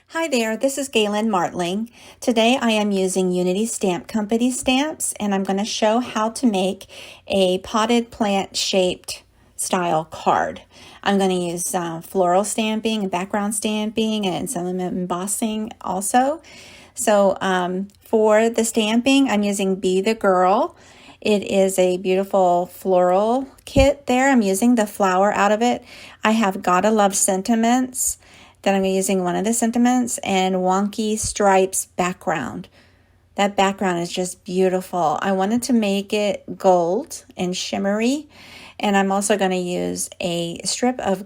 Hi there, this is Galen Martling. Today I am using Unity Stamp Company stamps and I'm going to show how to make a potted plant shaped style card. I'm going to use floral stamping and background stamping and some embossing also. So for the stamping, I'm using Be the Girl. It is a beautiful floral kit there. I'm using the flower out of it. I have Gotta Love Sentiments that I'm using one of the sentiments and Wonky Stripes background. That background is just beautiful. I wanted to make it gold and shimmery, and I'm also going to use a strip of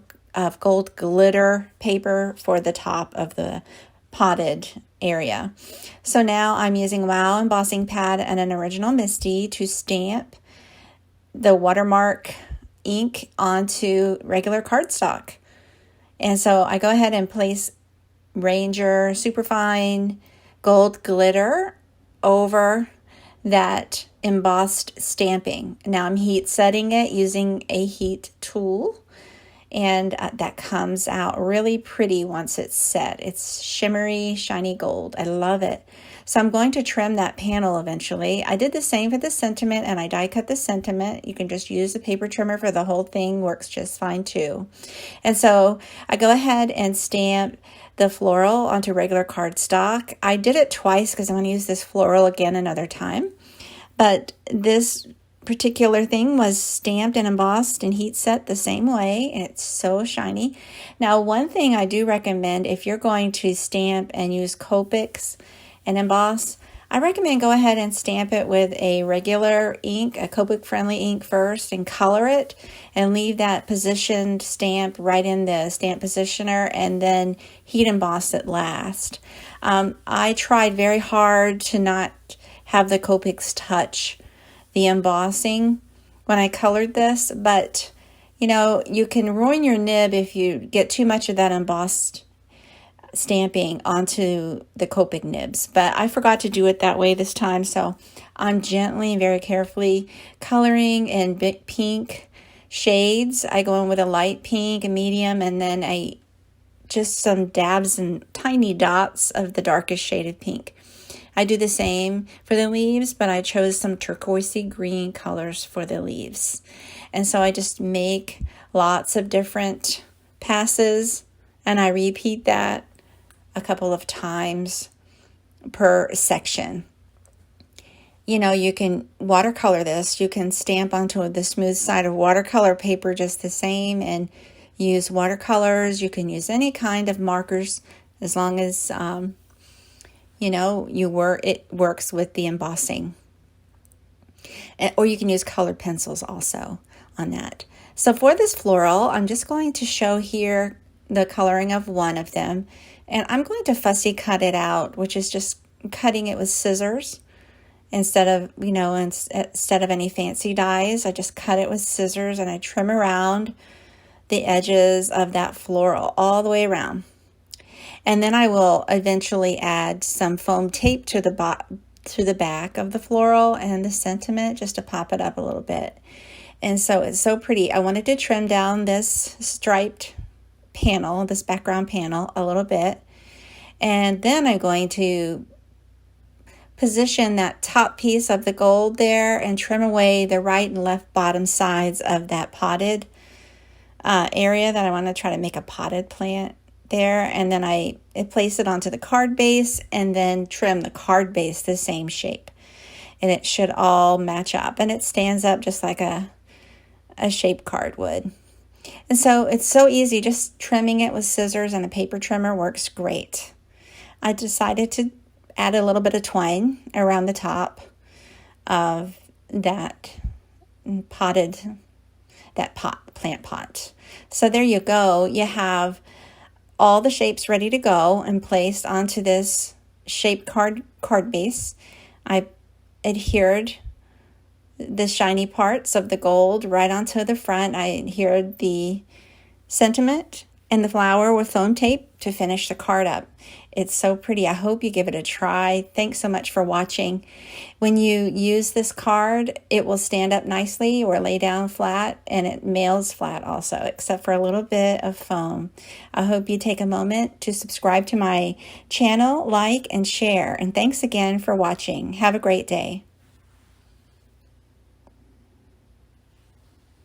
gold glitter paper for the top of the potted area. So now I'm using Wow embossing pad and an original Misty to stamp the watermark ink onto regular cardstock. And so I go ahead and place Ranger Superfine Gold Glitter over that embossed stamping. Now I'm heat setting it using a heat tool, and that comes out really pretty once it's set. It's shimmery, shiny gold. I love it. So I'm going to trim that panel eventually. I did the same for the sentiment, and I die cut the sentiment. You can just use the paper trimmer for the whole thing, works just fine too. And so I go ahead and stamp the floral onto regular cardstock. I did it twice because I'm going to use this floral again another time. But this particular thing was stamped and embossed and heat set the same way. It's so shiny. Now, one thing I do recommend if you're going to stamp and use Copics and emboss, I recommend go ahead and stamp it with a regular ink, a Copic friendly ink first, and color it and leave that positioned stamp right in the stamp positioner and then heat emboss it last. I tried very hard to not have the Copics touch the embossing when I colored this, but you can ruin your nib if you get too much of that embossed stamping onto the Copic nibs. But I forgot to do it that way this time, so I'm gently and very carefully coloring in big pink shades. I go in with a light pink, a medium, and then just some dabs and tiny dots of the darkest shade of pink. I do the same for the leaves, but I chose some turquoisey green colors for the leaves. And so I just make lots of different passes, and I repeat that a couple of times per section. You can watercolor this. You can stamp onto the smooth side of watercolor paper just the same and use watercolors. You can use any kind of markers as long as it works with the embossing. Or you can use colored pencils also on that. So for this floral, I'm just going to show here the coloring of one of them. And I'm going to fussy cut it out, which is just cutting it with scissors instead of any fancy dies. I just cut it with scissors and I trim around the edges of that floral all the way around. And then I will eventually add some foam tape to the back of the floral and the sentiment just to pop it up a little bit. And so it's so pretty. I wanted to trim down this striped panel, this background panel, a little bit. And then I'm going to position that top piece of the gold there and trim away the right and left bottom sides of that potted area that I want to try to make a potted plant there. And then I place it onto the card base and then trim the card base the same shape. And it should all match up. And it stands up just like a shape card would. And so it's so easy, just trimming it with scissors and a paper trimmer works great. I decided to add a little bit of twine around the top of that plant pot. So there you go. You have all the shapes ready to go and placed onto this shape card base. I adhered the shiny parts of the gold right onto the front. I adhered the sentiment and the flower with foam tape to finish the card up. It's so pretty. I hope you give it a try. Thanks so much for watching. When you use this card, it will stand up nicely or lay down flat, and it mails flat also, except for a little bit of foam. I hope you take a moment to subscribe to my channel, like, and share. And thanks again for watching. Have a great day.